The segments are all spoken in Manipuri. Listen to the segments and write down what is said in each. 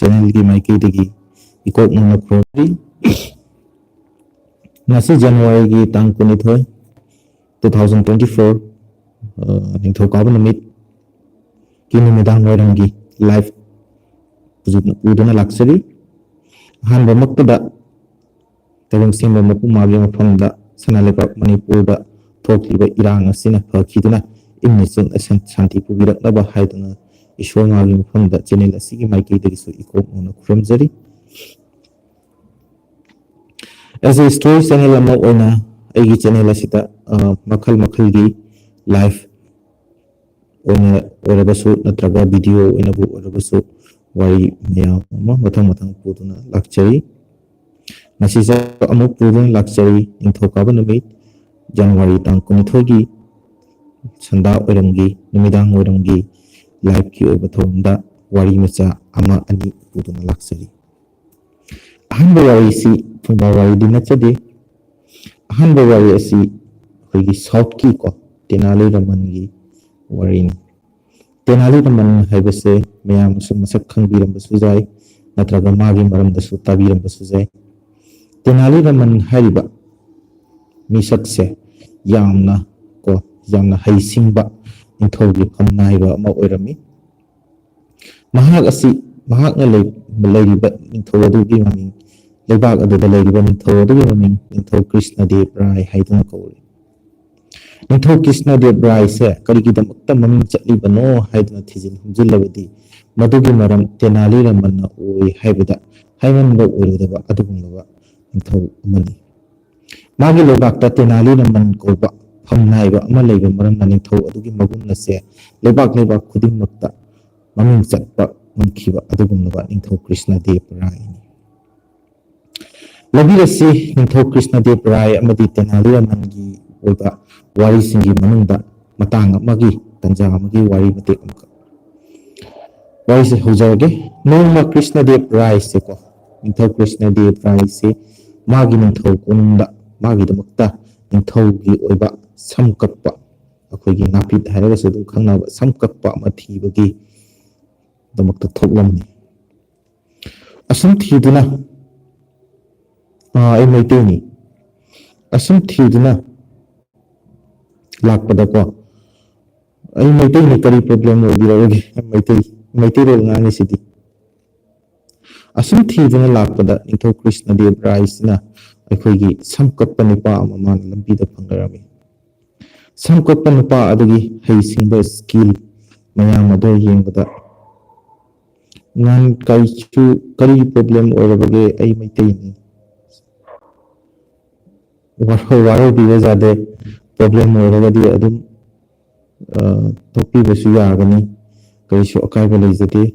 ꯆꯦꯅꯦꯜꯒꯤ ꯃꯥꯏꯀꯩꯗꯒꯤ ꯏꯀꯣꯛ ꯅꯧꯅ ꯈꯨꯔꯨꯝꯖꯔꯤ ꯉꯁꯤ ꯖꯅꯋꯥꯔꯤꯒꯤ ꯇꯥꯡ 12 2024 ꯅꯤꯡꯊꯧꯀꯥꯕ ꯅꯨꯃꯤꯠꯀꯤ ꯅꯨꯃꯤꯗꯥꯡ ꯋꯥꯏꯔꯝꯒꯤ ꯂꯥꯏꯚ ꯎꯗꯨꯅ ꯂꯥꯛꯆꯔꯤ ꯑꯍꯥꯟꯕꯃꯛꯇꯗ ꯇꯥꯏꯕꯪꯁꯤꯡꯕ ꯃꯄꯨꯃꯥꯒꯤ ꯃꯐꯝꯗ ꯁꯅꯥꯂꯩꯕꯥꯛ ꯃꯅꯤꯄꯨꯔꯗ ꯊꯣꯛꯂꯤꯕ ꯏꯔꯥꯡ ꯑꯁꯤꯅ ꯐꯈꯤꯗꯨꯅ ꯏꯪꯅ ꯆꯤꯛꯅ ꯁꯥꯟꯇꯤ ꯄꯨꯕꯤꯔꯛꯅꯕ ꯍꯥꯏꯗꯨꯅ ꯏꯁꯣꯔ ꯉꯥꯒꯤ ꯃꯐꯝꯗ ꯆꯦꯅꯦꯜ ꯑꯁꯤꯒꯤ ꯃꯥꯏꯀꯩꯗꯒꯤꯁꯨ ꯏꯀꯣꯛ ꯅꯧꯅ ꯈꯨꯔꯨꯝꯖꯔꯤ ꯑꯦꯁ ꯑꯦ ꯁ꯭ꯇꯣꯔꯤ ꯆꯦꯅꯦꯜ ꯑꯃ ꯑꯣꯏꯅ ꯑꯩꯒꯤ ꯆꯦꯅꯦꯜ ꯑꯁꯤꯗ ꯃꯈꯜ ꯃꯈꯜꯒꯤ ꯂꯥꯏꯚ ꯑꯣꯏꯅ ꯑꯣꯏꯔꯕꯁꯨ ꯅꯠꯇ꯭ꯔꯒ ꯚꯤꯗꯤꯑꯣ ꯑꯣꯏꯅꯕꯨ ꯑꯣꯏꯔꯕꯁꯨ wari maya ma matang puduna lakchari masisa amuk pudun lakchari ningthokaba numit January tang 12 gi sanda oiramgi numidang oiramgi live ki oiba thonda wari macha ama ani puduna lakchari ahanba wari si thungba wari dinachade ahanba wari asi hoigi south ki ko Tenali Raman gi wari ni Tenali Raman haibase mayam su masak khangbirambasu jai natraga magi maramdasu tabirambasu jai Tenali Raman haiba misakse yamna haisingba ningthaugi phamnaiba ama oirami mahak asi mahakna leiriba ningthau adugi maming leibak aduda leiriba ningthau adugi maming ningthau Krishna Dev Rai haiduna kauri ningthau Krishna Dev Rai se karigidamakta maming chatlibano haiduna thijin humjillabadi madugi maram Tenali Raman na oi haibada haimanba oirodaba adugumba ningthau amani magi leibakta Tenali Raman koba phamnaiba ama leiba maram na ningthau adugi magunna se leibak khudingmakta maming chatpa mankhiba adugumba ningthau Krishna Dev Rai ni labirasi ningthau Krishna Dev Rai amadi Tenali Raman gi oiba wari singi manungda matang amagi tanja amagi wari matek amka wari se hojage nongma Krishna Dev Rai se ko ningthau Krishna Dev Rai se magi ningthau kununda magi damakta ningthau gi oiba samkakpa akoigi napit hairaga se du khangnaba samkakpa ama thibagi damakta thoklamni asum thiduna ai maiteni asum thiduna lakpada ko ai maitai ni kari problem odirage maitai ro ngani sidi asum thiduna lakpada ningthau Krishna Dev Rai sina aikoigi samkappa nupa ama man lambi da phangarami samkappa nupa adugi heisingba skill mayam ado yengbada ngan kaichu kari problem oirabage ai maitai ni waro biwa jade problem oirabadi adum topi basu yagani kaichu akaiba leijade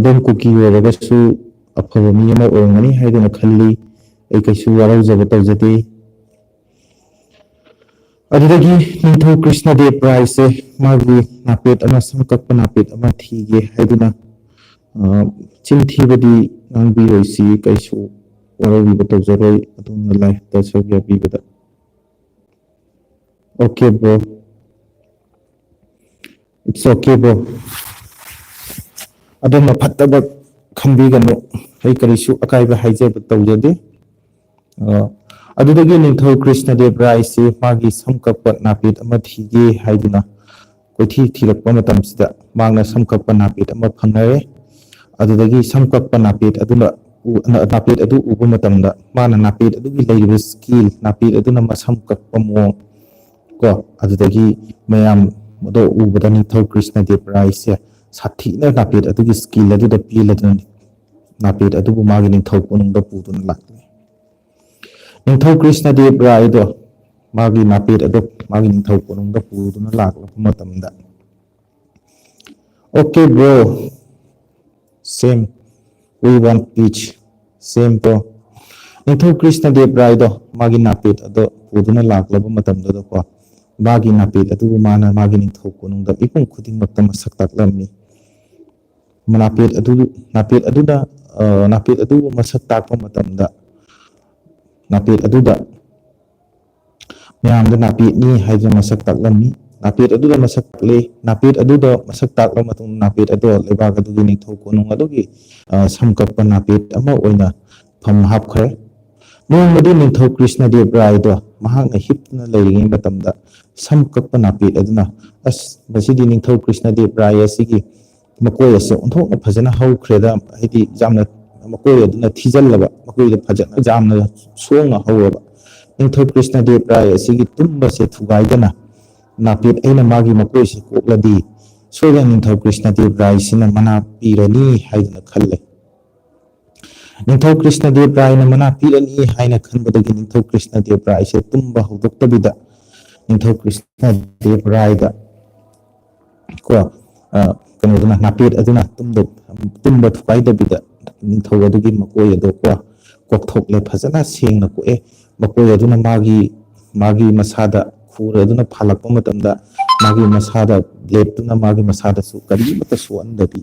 dom kuki oiragasu afaba mi ama oirangani haiduna khalli ai kaichu waro jaba tawjade adudagi ningthau Krishna Dev Rai se magi napet ama samkakpa napet ama thige haiduna chimthibadi ngangbi roisi kaichu waro biba tawjaroi aduna life ta sogya bibada okay bro it's okay bro aduna phattaba khambiganu ai karichu akaiba haijaba tawjade adudagi ningthau Krishna Dev Rai se magi samkakpa napet ama thige haiduna koithi thirakpa matamsida mangna samkakpa napet ama phangnare adudagi samkakpa napet aduna napet adu uba matamda mana napet adugi leiriba skill napet aduna masamkakpa mo ko adudagi mayam modo ubada ningthau Krishna Dev Rai se sathina napet adugi skill aduda piladuna napet adubu magi ningthau kunungda puduna lakni ningthau Krishna Dev Rai do magi napet adu magi ningthau kunungda puduna laklapa matamda okay bro same we want each same bro ningthau Krishna Dev Rai do magi napet adu puduna laklapa matamda do ko magi napet adu mana magi ningthau kunungda ipum khudingmakta masak taklammi napet adu masak takpa matamda napet aduda mayamda napet ni haiduna masak taklammi ꯅꯥꯄꯦꯠ ꯑꯗꯨꯗ ꯃꯁꯛ ꯇꯥꯛꯂꯤ ꯅꯥꯄꯦꯠ ꯑꯗꯨꯗ ꯃꯁꯛ ꯇꯥꯛꯂꯕ ꯃꯇꯨꯡꯗ ꯅꯥꯄꯦꯠ ꯑꯗꯣ ꯂꯩꯕꯥꯛ ꯑꯗꯨꯒꯤ ꯅꯤꯡꯊꯧ ꯀꯣꯅꯨꯡ ꯑꯗꯨꯒꯤ ꯁꯝ ꯀꯛꯄ ꯅꯥꯄꯦꯠ ꯑꯃ ꯑꯣꯏꯅ ꯐꯝ ꯍꯥꯞꯈ꯭ꯔꯦ꯫ ꯅꯣꯡꯃꯗꯤ ꯅꯤꯡꯊꯧ ꯀ꯭ꯔꯤꯁꯅꯗꯦꯕ ꯔꯥꯏꯗꯣ ꯃꯍꯥꯛꯅ ꯍꯤꯞꯇꯨꯅ ꯂꯩꯔꯤꯉꯩ ꯃꯇꯝꯗ ꯁꯝ ꯀꯛꯄ ꯅꯥꯄꯦꯠ ꯑꯗꯨꯅ ꯃꯁꯤꯗꯤ ꯅꯤꯡꯊꯧ ꯀ꯭ꯔꯤꯁꯅꯗꯦꯕ ꯔꯥꯏ ꯑꯁꯤꯒꯤ ꯃꯀꯣꯏ ꯑꯁꯤ ꯑꯣꯟꯊꯣꯛꯅ ꯐꯖꯅ ꯍꯧꯈ꯭ꯔꯦꯗ, ꯍꯥꯏꯗꯤ ꯌꯥꯝꯅ ꯃꯀꯣꯏ ꯑꯗꯨꯅ ꯊꯤꯖꯤꯜꯂꯕ, ꯃꯀꯣꯏꯗ ꯐꯖꯅ ꯌꯥꯝꯅ ꯁꯣꯡꯅ ꯍꯧꯔꯕ ꯅꯤꯡꯊꯧ ꯀ꯭ꯔꯤꯁꯅꯗꯦꯕ ꯔꯥꯏ ꯑꯁꯤꯒꯤ ꯇꯨꯝꯕꯁꯦ ꯊꯨꯒꯥꯏꯗꯅ ꯅꯥꯄꯦꯠ ꯑꯩꯅ ꯃꯥꯒꯤ ꯃꯀꯣꯏꯁꯤ ꯀꯣꯛꯂꯗꯤ ꯁꯣꯏꯗꯅ ꯅꯤꯡꯊꯧ ꯀ꯭ꯔꯤꯁꯅꯗꯦꯕ ꯔꯥꯏꯁꯤꯅ ꯃꯅꯥ ꯄꯤꯔꯅꯤ ꯍꯥꯏꯗꯨꯅ ꯈꯜꯂꯦ꯫ ꯅꯤꯡꯊꯧ ꯀ꯭ꯔꯤꯁꯅꯗꯦꯕ ꯔꯥꯏꯅ ꯃꯅꯥ ꯄꯤꯔꯅꯤ ꯍꯥꯏꯅ ꯈꯟꯕꯗꯒꯤ ꯅꯤꯡꯊꯧ ꯀ꯭ꯔꯤꯁꯅꯗꯦꯕ ꯔꯥꯏꯁꯦ ꯇꯨꯝꯕ ꯍꯧꯗꯣꯛꯇꯕꯤꯗ ꯅꯤꯡꯊꯧ ꯀ꯭ꯔꯤꯁꯅꯗꯦꯕ ꯔꯥꯏꯗ ꯀꯩꯅꯣꯗꯨꯅ ꯅꯥꯄꯦꯠ ꯑꯗꯨꯅ ꯇꯨꯝꯕ ꯊꯨꯒꯥꯏꯗꯕꯤꯗ ꯅꯤꯡꯊꯧ ꯑꯗꯨꯒꯤ ꯃꯀꯣꯏ ꯑꯗꯣ ꯀꯣꯛꯊꯣꯛꯂꯦ, ꯐꯖꯅ ꯁꯦꯡꯅ ꯀꯣꯛꯑꯦ꯫ ꯃꯀꯣꯏ ꯑꯗꯨꯅ ꯃꯥꯒꯤ ꯃꯁꯥꯗ ꯈꯨꯔ ꯑꯗꯨꯅ ꯐꯥꯜꯂꯛꯄ ꯃꯇꯝꯗ ꯃꯥꯒꯤ ꯃꯁꯥꯗ ꯕ꯭ꯂꯦꯗꯇꯨꯅ ꯃꯥꯒꯤ ꯃꯁꯥꯗꯁꯨ ꯀꯔꯤꯃꯠꯇ ꯁꯣꯛꯍꯟꯗꯕꯤ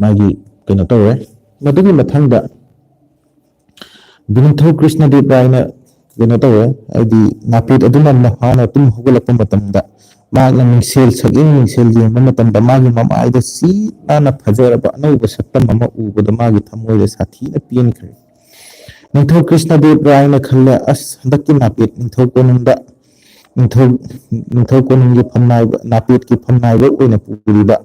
ꯃꯥꯒꯤ ꯀꯩꯅꯣ ꯇꯧꯔꯦ꯫ ꯃꯗꯨꯒꯤ ꯃꯊꯪꯗ ꯅꯤꯡꯊꯧ ꯀ꯭ꯔꯤꯁꯅꯗꯦꯕ ꯔꯥꯏꯅ ꯀꯩꯅꯣ ꯇꯧꯔꯦ, ꯍꯥꯏꯗꯤ ꯅꯥꯄꯦꯠ ꯑꯗꯨꯅ ꯃꯥꯅ ꯇꯨꯝ ꯍꯧꯒꯠꯂꯛꯄ ꯃꯇꯝꯗ ꯃꯍꯥꯛꯅ ꯁꯛꯌꯦꯡ ꯃꯤꯡꯁꯦꯜ ꯌꯦꯡꯕ ꯃꯇꯝꯗ ꯃꯥꯒꯤ ꯃꯃꯥꯏꯗ ꯆꯤ ꯅꯥꯟꯅ ꯐꯖꯔꯕ ꯑꯅꯧꯕ ꯁꯛꯇꯝ ꯑꯃ ꯎꯕꯗ ꯃꯥꯒꯤ ꯊꯃꯣꯏꯗ ꯁꯥꯊꯤꯅ ꯄꯦꯟꯈ꯭ꯔꯦ꯫ ꯅꯤꯡꯊꯧ ꯀ꯭ꯔꯤꯁꯅꯗꯦꯕ ꯔꯥꯏꯅ ꯈꯜꯂꯦ, ꯍꯟꯗꯛꯀꯤ ꯅꯥꯄꯦꯠ ꯅꯤꯡꯊꯧ ꯀꯣꯅꯨꯡꯒꯤ ꯅꯥꯄꯦꯠꯀꯤ ꯐꯝꯅꯥꯏꯕ ꯑꯣꯏꯅ ꯄꯨꯔꯤꯕ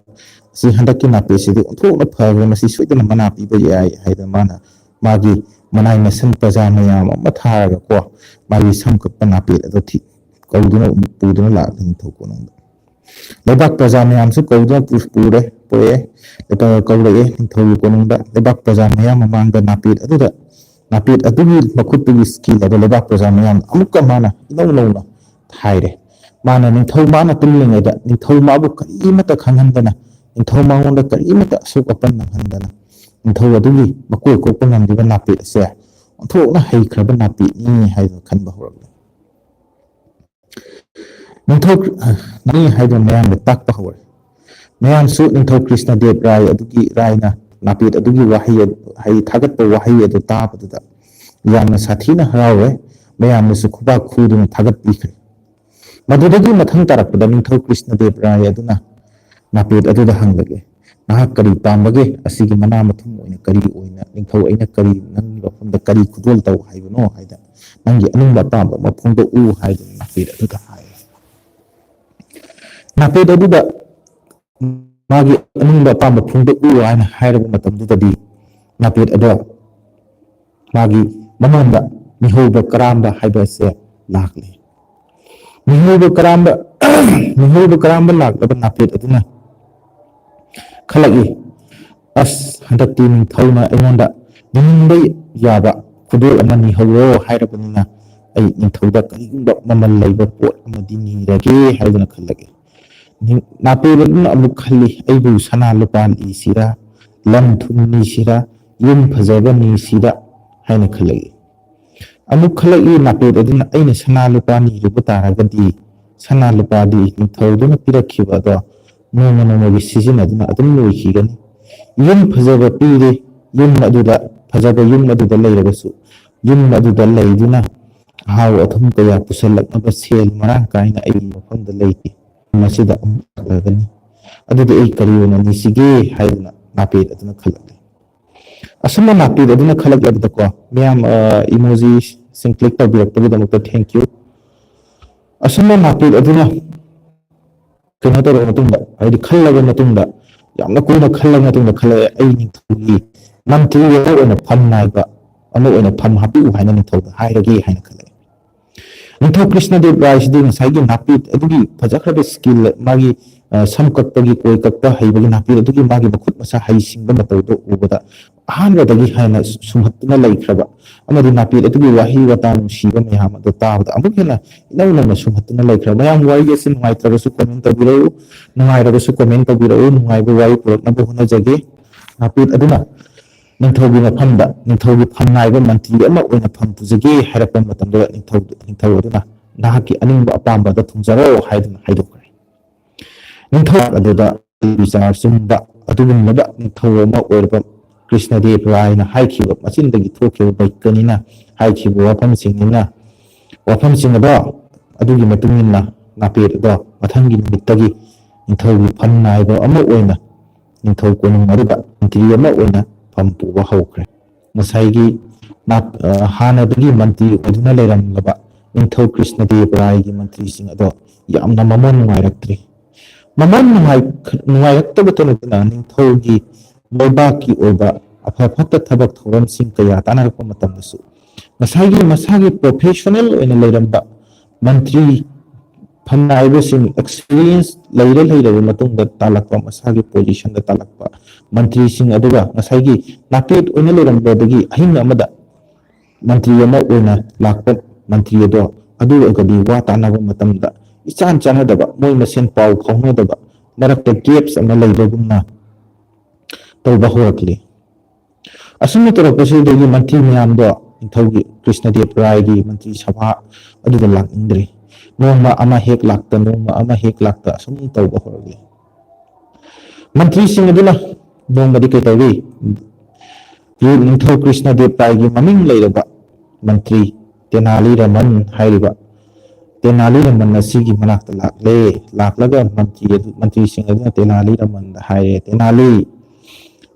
ꯑꯁꯤ ꯍꯟꯗꯛꯀꯤ ꯅꯥꯄꯦꯠꯁꯤꯗꯤ ꯑꯣꯟꯊꯣꯛꯅ ꯐꯈ꯭ꯔꯦ, ꯃꯁꯤ ꯁꯣꯏꯗꯅ ꯃꯅꯥ ꯄꯤꯕ ꯌꯥꯏ ꯍꯥꯏꯗꯅ ꯃꯥꯅ ꯃꯥꯒꯤ ꯃꯅꯥꯏ ꯃꯁꯤꯟ ꯄ꯭ꯔꯖꯥ ꯃꯌꯥꯝ ꯑꯃ ꯊꯥꯔꯒ ꯃꯥꯒꯤ ꯁꯝ ꯀꯛꯄ ꯅꯥꯄꯦꯠ ꯑꯗꯨ ꯀꯧꯗꯨꯅ ꯄꯨꯗꯨꯅ ꯂꯥꯛꯂꯦ ꯅꯤꯡꯊꯧ ꯀꯣꯅꯨꯡꯗ꯫ ꯂꯩꯕꯥꯛ ꯄ꯭ꯔꯖꯥ ꯃꯌꯥꯝꯁꯨ ꯀꯧꯗꯨꯅ ꯄꯨꯔꯛꯑꯦ, ꯀꯧꯔꯛꯑꯦ ꯅꯤꯡꯊꯧꯒꯤ ꯀꯣꯅꯨꯡꯗ꯫ ꯂꯩꯕꯥꯛ ꯄ꯭ꯔꯖꯥ ꯃꯌꯥꯝ ꯃꯃꯥꯡꯗ ꯅꯥꯄꯦꯠ ꯑꯗꯨꯒꯤ ꯃꯈꯨꯠꯇꯒꯤ ꯀꯦꯜꯂꯕ ꯂꯩꯕꯥꯛ ꯄ꯭ꯔꯖꯥ ꯃꯌꯥꯝ ꯑꯃꯨꯛꯀ ꯃꯥꯅ ꯏꯅꯧ ꯅꯧꯅ ꯍꯥꯏꯔꯦ꯫ ꯃꯥꯅ ꯇꯨꯝꯂꯤꯉꯩꯗ ꯅꯤꯡꯊꯧ ꯃꯥꯕꯨ ꯀꯔꯤꯃꯠꯇ ꯈꯪꯍꯟꯗꯅ, ꯅꯤꯡꯊꯧ ꯃꯉꯣꯟꯗ ꯀꯔꯤꯃꯠꯇ ꯑꯁꯣꯛ ꯑꯄꯟ ꯅꯪꯍꯟꯗꯅ ꯅꯤꯡꯊꯧ ꯑꯗꯨꯒꯤ ꯃꯀꯣꯏ ꯀꯣꯛꯄ ꯉꯝꯂꯤꯕ ꯅꯥꯄꯦꯠ ꯑꯁꯦ ꯑꯣꯟꯊꯣꯛꯅ ꯍꯩꯈ꯭ꯔꯕ ꯅꯥꯄꯦꯠꯅꯤ ꯍꯥꯏꯗꯨꯅ ꯈꯟꯕ ꯍꯧꯔꯛꯂꯦ꯫ ꯅꯤꯡꯊꯧ ꯍꯥꯏꯗꯨꯅ ꯃꯌꯥꯝꯗ ꯇꯥꯛꯄ ꯍꯧꯔꯦ꯫ ꯃꯌꯥꯝꯁꯨ ꯅꯤꯡꯊꯧ ꯀ꯭ꯔꯤꯁꯅꯗꯦꯕ ꯔꯥꯏ ꯑꯗꯨꯒꯤ ꯔꯥꯏꯅ ꯅꯥꯄꯦꯠ ꯑꯗꯨꯒꯤ ꯊꯥꯒꯠꯄ ꯋꯥꯍꯩ ꯑꯗꯨ ꯇꯥꯕꯗꯨꯗ ꯌꯥꯝꯅ ꯁꯥꯊꯤꯅ ꯍꯔꯥꯎꯔꯦ꯫ ꯃꯌꯥꯝꯅꯁꯨ ꯈꯨꯕꯥꯛ ꯈꯨꯗꯨꯅ ꯊꯥꯒꯠꯄꯤꯈ꯭ꯔꯦ꯫ ꯃꯗꯨꯗꯒꯤ ꯃꯊꯪ ꯇꯥꯔꯛꯄꯗ ꯅꯤꯡꯊꯧ ꯀ꯭ꯔꯤꯁꯅꯗꯦꯕ ꯔꯥꯏ ꯑꯗꯨꯅ ꯅꯥꯄꯦꯠ ꯑꯗꯨꯗ ꯍꯪꯂꯒꯦ, ꯅꯍꯥꯛ ꯀꯔꯤ ꯄꯥꯝꯕꯒꯦ? ꯑꯁꯤꯒꯤ ꯃꯅꯥ ꯃꯊꯨꯝ ꯑꯣꯏꯅ ꯀꯔꯤ ꯑꯣꯏꯅ ꯅꯤꯡꯊꯧ ꯑꯩꯅ ꯅꯪꯒꯤ ꯋꯥꯐꯝꯗ ꯀꯔꯤ ꯈꯨꯗꯣꯜ ꯇꯧ ꯍꯥꯏꯕꯅꯣ ꯍꯥꯏꯗꯅ ꯅꯪꯒꯤ ꯑꯅꯤꯡꯕ ꯑꯄꯥꯝꯕ ꯑꯃ ꯐꯣꯡꯗꯣꯛꯎ ꯍꯥꯏꯗꯨꯅ ꯅꯥꯄꯦꯠ ꯑꯗꯨꯗ ꯍꯥꯏ꯫ ꯅꯥꯄꯦꯠ ꯑꯗꯨꯗ ꯃꯥꯒꯤ ꯑꯅꯤꯡꯕ ꯑꯄꯥꯝꯕ ꯐꯣꯡꯗꯣꯛꯎ ꯍꯥꯏꯅ ꯍꯥꯏꯔꯕ ꯃꯇꯝꯗꯨꯗꯗꯤ ꯅꯥꯄꯦꯠ ꯑꯗꯣ ꯃꯥꯒꯤ ꯃꯉꯣꯟꯗ ꯃꯤꯍꯧꯕ ꯀꯔꯥꯝꯕ ꯍꯥꯏꯕ ꯑꯁꯦ ꯂꯥꯛꯂꯦ꯫ ꯃꯤꯍꯧꯕ ꯀꯔꯥꯝꯕ ꯂꯥꯛꯂꯕ ꯅꯥꯄꯦꯠ ꯑꯗꯨꯅ ꯈꯜꯂꯛꯏ, ꯍꯟꯗꯛꯇꯤ ꯅꯤꯡꯊꯧꯅ ꯑꯩꯉꯣꯟꯗ ꯅꯤꯡꯕ ꯌꯥꯕ ꯈꯨꯗꯣꯜ ꯑꯃ ꯅꯤꯍꯧꯔꯣ ꯍꯥꯏꯔꯕꯅꯤꯅ ꯑꯩ ꯅꯤꯡꯊꯧꯗ ꯀꯔꯤꯒꯨꯝꯕ ꯃꯃꯜ ꯂꯩꯕ ꯄꯣꯠ ꯑꯃꯗꯤ ꯅꯤꯔꯒꯦ ꯍꯥꯏꯗꯨꯅ ꯈꯜꯂꯛꯏ꯫ ꯅꯥꯄꯦꯠ ꯑꯗꯨꯅ ꯑꯃꯨꯛ ꯈꯜꯂꯤ, ꯑꯩꯕꯨ ꯁꯅꯥ ꯂꯨꯄꯥ ꯅꯤꯁꯤꯔꯥ, ꯂꯟ ꯊꯨꯝ ꯅꯤꯁꯤꯔꯥ, ꯌꯨꯝ ꯐꯖꯕ ꯅꯤꯁꯤꯔꯥ ꯍꯥꯏꯅ ꯈꯜꯂꯛꯏ꯫ ꯑꯃꯨꯛ ꯈꯜꯂꯛꯏ ꯅꯥꯄꯦꯠ ꯑꯗꯨꯅ, ꯑꯩꯅ ꯁꯅꯥ ꯂꯨꯄꯥ ꯅꯤꯔꯨꯕ ꯇꯥꯔꯒꯗꯤ ꯁꯅꯥ ꯂꯨꯄꯥꯗꯤ ꯅꯤꯡꯊꯧꯗꯨꯅ ꯄꯤꯔꯛꯈꯤꯕ ꯑꯗꯣ ꯅꯣꯡꯃ ꯅꯣꯡꯃꯒꯤ ꯁꯤꯖꯤꯟꯅꯗꯨꯅ ꯑꯗꯨꯝ ꯂꯣꯏꯈꯤꯒꯅꯤ꯫ ꯌꯨꯝ ꯐꯖꯕ ꯄꯤꯔꯦ, ꯐꯖꯕ ꯌꯨꯝ ꯑꯗꯨꯗ ꯂꯩꯔꯕꯁꯨ ꯌꯨꯝ ꯑꯗꯨꯗ ꯂꯩꯗꯨꯅ ꯑꯍꯥꯎ ꯑꯊꯨꯝ ꯀꯌా ꯄꯨꯁꯤꯜꯂꯛꯅꯕ ꯁꯦꯜ ꯃꯔꯥꯡ ꯀꯥꯏꯅ ꯑꯩꯒꯤ ꯃꯐꯝꯗ ꯂꯩꯇꯦ꯫ ꯃꯁꯤꯗ ꯑꯃꯨꯛ ꯂꯥꯛꯂꯒꯅꯤ, ꯑꯗꯨꯗꯤ ꯑꯩ ꯀꯔꯤ ꯑꯣꯏꯅ ꯅꯤꯁꯤꯒꯦ ꯍꯥꯏꯗꯨꯅ ꯅꯥꯄꯦꯠ ꯑꯗꯨꯅ ꯈꯜꯂꯛꯂꯦ꯫ ꯑꯁꯨꯝꯅ ꯅꯥꯄꯦꯠ ꯑꯗꯨꯅ ꯈꯜꯂꯛꯂꯕꯗꯀꯣ ꯃꯌꯥꯝ ꯏꯃꯣꯖꯤꯁꯤꯡ ꯀ꯭ꯂꯤꯛ ꯇꯧꯕꯤꯔꯛꯄꯒꯤꯗꯃꯛꯇ ꯊꯦꯡꯛ ꯌꯨ꯫ ꯑꯁꯨꯝꯅ ꯅꯥꯄꯦꯠ ꯑꯗꯨꯅ ꯀꯩꯅꯣ ꯇꯧꯔꯕ ꯃꯇꯨꯡꯗ, ꯍꯥꯏꯗꯤ ꯈꯜꯂꯕ ꯃꯇꯨꯡꯗ, ꯌꯥꯝꯅ ꯀꯨꯏꯅ ꯈꯜꯂꯕ ꯃꯇꯨꯡꯗ ꯈꯜꯂꯛꯑꯦ, ꯑꯩ ꯅꯤꯡꯊꯧꯒꯤ ꯃꯟꯇ꯭ꯔꯤ ꯑꯃ ꯑꯣꯏꯅ ꯐꯝ ꯅꯥꯏꯕ ꯑꯃ ꯑꯣꯏꯅ ꯐꯝ ꯍꯥꯞꯄꯤꯌꯨ ꯍꯥꯏꯅ ꯅꯤꯡꯊꯧꯗ ꯍꯥꯏꯔꯒꯦ ꯍꯥꯏꯅ ꯈꯜꯂꯛꯑꯦ꯫ ꯅꯤꯡꯊꯧ ꯀ꯭ꯔꯤꯁꯅꯗꯦꯕ ꯔꯥꯏꯁꯤꯗꯤ ꯉꯁꯥꯏꯒꯤ ꯅꯥꯄꯦꯠ ꯑꯗꯨꯒꯤ ꯐꯖꯈ꯭ꯔꯕ ꯁ꯭ꯀꯤꯜ, ꯃꯥꯒꯤ ꯁꯝ ꯀꯛꯄꯒꯤ ꯀꯣꯏ ꯀꯛꯄ ꯍꯩꯕꯒꯤ ꯅꯥꯄꯦꯠ ꯑꯗꯨꯒꯤ ꯃꯥꯒꯤ ꯃꯈꯨꯠ ꯃꯁꯥ ꯍꯩꯁꯤꯡꯕ ꯃꯇꯧꯗꯨ ꯎꯕꯗ ꯑꯍꯥꯟꯕꯗꯒꯤ ꯍꯦꯟꯅ ꯁꯨꯝꯍꯠꯇꯨꯅ ꯂꯩꯈ꯭ꯔꯕ ꯑꯃꯗꯤ ꯅꯥꯄꯦꯠ ꯑꯗꯨꯒꯤ ꯋꯥꯍꯩ ꯋꯥꯇꯥ ꯅꯨꯡꯁꯤꯕ ꯃꯌꯥꯝ ꯑꯗꯨ ꯇꯥꯕꯗ ꯑꯃꯨꯛ ꯍꯦꯟꯅ ꯏꯅꯧ ꯅꯧꯅ ꯁꯨꯝꯍꯠꯇꯨꯅ ꯂꯩꯈ꯭ꯔꯕ꯫ ꯃꯌꯥꯝ ꯋꯥꯔꯤ ꯑꯁꯤ ꯅꯨꯡꯉꯥꯏꯇ꯭ꯔꯕꯁꯨ ꯀꯣꯃꯦꯟ ꯇꯧꯕꯤꯔꯛꯎ, ꯅꯨꯡꯉꯥꯏꯔꯕꯁꯨ ꯀꯣꯃꯦꯟ ꯇꯧꯕꯤꯔꯛꯎ, ꯅꯨꯡꯉꯥꯏꯕ ꯋꯥꯔꯤ ꯄꯨꯔꯛꯅꯕ ꯍꯣꯠꯅꯖꯒꯦ꯫ ꯅꯥꯄꯦꯠ ꯑꯗꯨꯅ ꯅꯤꯡꯊꯧꯒꯤ ꯃꯐꯝꯗ ꯅꯤꯡꯊꯧꯒꯤ ꯐꯝ ꯅꯥꯏꯕ ꯃꯟꯇ꯭ꯔꯤ ꯑꯃ ꯑꯣꯏꯅ ꯐꯝ ꯄꯨꯖꯒꯦ ꯍꯥꯏꯔꯛꯄ ꯃꯇꯝꯗꯨꯗ ꯅꯤꯡꯊꯧ ꯑꯗꯨꯅ ꯅꯍꯥꯛꯀꯤ ꯑꯅꯤꯡꯕ ꯑꯄꯥꯝꯕꯗ ꯊꯨꯡꯖꯔꯣ ꯍꯥꯏꯗꯨꯅ ꯍꯥꯏꯗꯣꯛꯈ꯭ꯔꯦ꯫ ꯅꯤꯡꯊꯧ ꯑꯗꯨꯗ ꯕꯤꯆꯥꯔ ꯆꯨꯝꯕ ꯑꯗꯨꯒꯨꯝꯂꯕ ꯅꯤꯡꯊꯧ ꯑꯃ ꯑꯣꯏꯔꯕ ꯀ꯭ꯔꯤꯁꯅꯗꯦꯕ ꯔꯥꯏꯅ ꯍꯥꯏꯈꯤꯕ ꯃꯆꯤꯟꯗꯒꯤ ꯊꯣꯛꯈꯤꯕ ꯕꯩꯀꯅꯤꯅ ꯍꯥꯏꯈꯤꯕ ꯋꯥꯐꯝꯁꯤꯡ ꯑꯗꯣ ꯑꯗꯨꯒꯤ ꯃꯇꯨꯡ ꯏꯟꯅ ꯅꯥꯄꯦꯠ ꯑꯗꯣ ꯃꯊꯪꯒꯤ ꯅꯨꯃꯤꯠꯇꯒꯤ ꯅꯤꯡꯊꯧꯒꯤ ꯐꯝ ꯅꯥꯏꯕ ꯑꯃ ꯑꯣꯏꯅ ꯅꯤꯡꯊꯧ ꯀꯣꯅꯨꯡ ꯑꯗꯨꯗ ꯃꯟꯇ꯭ꯔꯤ ꯑꯃ ꯑꯣꯏꯅ ꯐꯝ ꯄꯨꯕ ꯍꯧꯈ꯭ꯔꯦ꯫ ꯉꯁꯥꯏꯒꯤ ꯍꯥꯟꯅꯗꯒꯤ ꯃꯟꯇ꯭ꯔꯤ ꯑꯣꯏꯗꯨꯅ ꯂꯩꯔꯝꯂꯕ ꯅꯤꯡꯊꯧ ꯀ꯭ꯔꯤꯁꯅꯗꯦꯕ ꯔꯥꯏꯒꯤ ꯃꯟꯇ꯭ꯔꯤꯁꯤꯡ ꯑꯗꯣ ꯌꯥꯝꯅ ꯃꯃꯜ ꯅꯨꯡꯉꯥꯏꯔꯛꯇ꯭ꯔꯤ꯫ ꯃꯃꯜ ꯅꯨꯡꯉꯥꯏꯔꯛꯇꯕꯇ ꯅꯠꯇꯅ ꯅꯤꯡꯊꯧꯒꯤ ꯂꯩꯕꯥꯛꯀꯤ ꯑꯣꯏꯕ ꯑꯐ ꯐꯠꯇ ꯊꯕꯛ ꯊꯧꯔꯝꯁꯤꯡ ꯀꯌꯥ ꯇꯥꯟꯅꯔꯛꯄ ꯃꯇꯝꯗꯁꯨ ꯉꯁꯥꯏꯒꯤ ꯃꯁꯥꯒꯤ ꯄ꯭ꯔꯣꯐꯦꯁꯅꯦꯜ ꯑꯣꯏꯅ ꯂꯩꯔꯝꯕ ꯃꯟꯇ꯭ꯔꯤ ꯐꯝꯅꯥꯏꯕꯁꯤꯡ ꯑꯦꯛꯁꯄꯤꯔꯤꯌꯦꯟꯁ ꯂꯩꯔꯕ ꯃꯇꯨꯡꯗ ꯇꯥꯜꯂꯛꯄ ꯃꯁꯥꯒꯤ ꯄꯣꯖꯤꯁꯟꯗ ꯇꯥꯜꯂꯛꯄ ꯃꯟꯇ꯭ꯔꯤꯁꯤꯡ ꯑꯗꯨꯒ ꯉꯁꯥꯏꯒꯤ ꯅꯥꯄꯦꯠ ꯑꯣꯏꯅ ꯂꯩꯔꯝꯕꯗꯒꯤ ꯑꯍꯤꯡ ꯑꯃꯗ ꯃꯟꯇ꯭ꯔꯤ ꯑꯃ ꯑꯣꯏꯅ ꯂꯥꯛꯄ ꯃꯟꯇ꯭ꯔꯤ ꯑꯗꯨꯒꯗꯤ ꯋꯥ ꯇꯥꯟꯅꯕ ꯃꯇꯝꯗ ꯏꯆꯥꯟ ꯆꯥꯟꯅꯗꯕ, ꯃꯣꯏ ꯃꯁꯦꯟ ꯄꯥꯎ ꯐꯥꯎꯅꯗꯕ, ꯃꯔꯛꯇ ꯒꯦꯞꯁ ꯑꯃ ꯂꯩꯕꯒꯨꯝꯅ ꯇꯧꯕ ꯍꯧꯔꯛꯂꯤ꯫ ꯑꯁꯨꯝꯅ ꯇꯧꯔꯛꯄꯁꯤꯗꯒꯤ ꯃꯟꯇ꯭ꯔꯤ ꯃꯌꯥꯝꯗꯣ ꯅꯤꯡꯊꯧꯒꯤ ꯀ꯭ꯔꯤꯁꯅꯗꯦꯕ ꯔꯥꯏꯒꯤ ꯃꯟꯇ꯭ꯔꯤ ꯁꯚꯥ ꯑꯗꯨꯗ ꯂꯥꯛꯅꯤꯡꯗ꯭ꯔꯤ꯫ ꯅꯣꯡꯃ ꯑꯃ ꯍꯦꯛ ꯂꯥꯛꯇ, ꯅꯣꯡꯃ ꯑꯃ ꯍꯦꯛ ꯂꯥꯛꯇ ꯑꯁꯨꯝ ꯇꯧꯕ ꯍꯧꯔꯛꯂꯤ꯫ ꯃꯟꯇ꯭ꯔꯤꯁꯤꯡ ꯑꯗꯨꯅ ꯅꯣꯡꯃꯗꯤ ꯀꯩꯇꯧꯋꯤ, ꯅꯤꯡꯊꯧ ꯀ꯭ꯔꯤꯁꯅꯗꯦꯕ ꯔꯥꯏꯒꯤ ꯃꯃꯤꯡ ꯂꯩꯔꯕ ꯃꯟꯇ꯭ꯔꯤ ꯇꯦꯅꯥꯂꯤ ꯔꯃꯟ ꯍꯥꯏꯔꯤꯕ ꯇꯦꯅꯥꯂꯤ ꯔꯃꯟ ꯑꯁꯤꯒꯤ ꯃꯅꯥꯛꯇ ꯂꯥꯛꯂꯦ꯫ ꯂꯥꯛꯂꯒ ꯃꯟꯇ꯭ꯔꯤꯁꯤꯡ ꯑꯗꯨꯅ ꯇꯦꯅꯥꯂꯤ ꯔꯃꯟꯗ ꯍꯥꯏꯔꯦ, ꯇꯦꯅꯥꯂꯤ,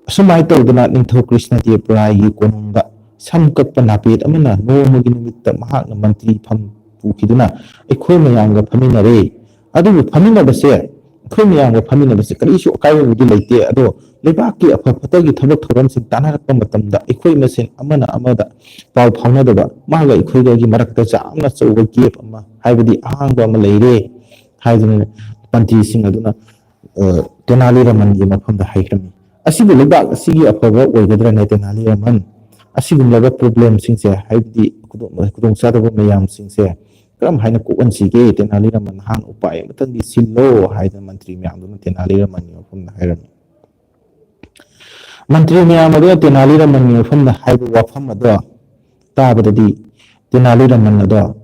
ꯑꯁꯨꯃꯥꯏꯅ ꯇꯧꯗꯅ ꯅꯤꯡꯊꯧ ꯀ꯭ꯔꯤꯁꯅꯗꯦꯕ ꯔꯥꯏꯒꯤ ꯀꯣꯅꯨꯡꯗ ꯁꯝ ꯀꯛꯄ ꯅꯥꯄꯦꯠ ꯑꯃꯅ ꯅꯣꯡꯃꯒꯤ ꯅꯨꯃꯤꯠꯇ ꯃꯍꯥꯛꯅ ꯃꯟꯇ꯭ꯔꯤ ꯐꯝ ꯄꯨꯈꯤꯗꯨꯅ ꯑꯩꯈꯣꯏ ꯃꯌꯥꯝꯒ ꯐꯝꯃꯤꯟꯅꯔꯦ꯫ ꯑꯗꯨꯕꯨ ꯑꯩꯈꯣꯏ ꯃꯌꯥꯝꯒ ꯐꯝꯃꯤꯟꯅꯕꯁꯦ ꯀꯔꯤꯁꯨ ꯑꯀꯥꯏꯕꯕꯨꯗꯤ ꯂꯩꯇꯦ꯫ ꯑꯗꯣ ꯂꯩꯕꯥꯛꯀꯤ ꯑꯐ ꯐꯠꯇꯒꯤ ꯊꯕꯛ ꯊꯧꯔꯝꯁꯤꯡ ꯇꯥꯟꯅꯔꯛꯄ ꯃꯇꯝꯗ ꯑꯩꯈꯣꯏ ꯃꯁꯦꯟ ꯑꯃꯅ ꯑꯃꯗ ꯄꯥꯎ ꯐꯥꯎꯅꯗꯕ, ꯃꯥꯒ ꯑꯩꯈꯣꯏꯒꯒꯤ ꯃꯔꯛꯇ ꯌꯥꯝꯅ ꯑꯆꯧꯕ ꯒꯦꯞ ꯑꯃ, ꯍꯥꯏꯕꯗꯤ ꯑꯍꯥꯡꯕ ꯑꯃ ꯂꯩꯔꯦ ꯍꯥꯏꯗꯨꯅ ꯃꯟꯇ꯭ꯔꯤꯁꯤꯡ ꯑꯗꯨꯅ ꯇꯦꯅꯥꯂꯤ ꯔꯃꯟꯒꯤ ꯃꯐꯝꯗ ꯍꯥꯏꯈ꯭ꯔꯝꯃꯤ꯫ ꯑꯁꯤꯕꯨ ꯂꯩꯕꯥꯛ ꯑꯁꯤꯒꯤ ꯑꯐꯕ ꯑꯣꯏꯒꯗ꯭ꯔꯅꯦ ꯇꯦꯅꯥꯂꯤ ꯔꯃꯟ? ꯑꯁꯤꯒꯨꯝꯂꯕ ꯄ꯭ꯔꯣꯕ꯭ꯂꯦꯝꯁꯤꯡꯁꯦ, ꯍꯥꯏꯕꯗꯤ ꯈꯨꯗꯣꯡꯆꯥꯗꯕ ꯃꯌꯥꯝꯁꯤꯡꯁꯦ ꯀꯔꯝ ꯍꯥꯏꯅ ꯀꯣꯛꯍꯟꯁꯤꯒꯦ? ꯇꯦꯅꯥꯂꯤ ꯔꯃꯟ, ꯅꯍꯥꯛꯅ ꯎꯄꯥꯏ ꯑꯃꯇꯪꯗꯤ ꯁꯤꯜꯂꯣ ꯍꯥꯏꯗꯅ ꯃꯟꯇ꯭ꯔꯤ ꯃꯌꯥꯝꯗꯨꯅ ꯇꯦꯅꯥꯂꯤ ꯔꯃꯟꯒꯤ ꯃꯐꯝꯗ ꯍꯥꯏꯔꯝꯃꯤ꯫ ꯃꯟꯇ꯭ꯔꯤ ꯃꯌꯥꯝ ꯑꯗꯨꯅ ꯇꯦꯅꯥꯂꯤ ꯔꯃꯟꯒꯤ ꯃꯐꯝꯗ ꯍꯥꯏꯕ ꯋꯥꯐꯝ ꯑꯗꯣ ꯇꯥꯕꯗꯗꯤ ꯇꯦꯅꯥꯂꯤ ꯔꯃꯟ ꯑꯗꯣ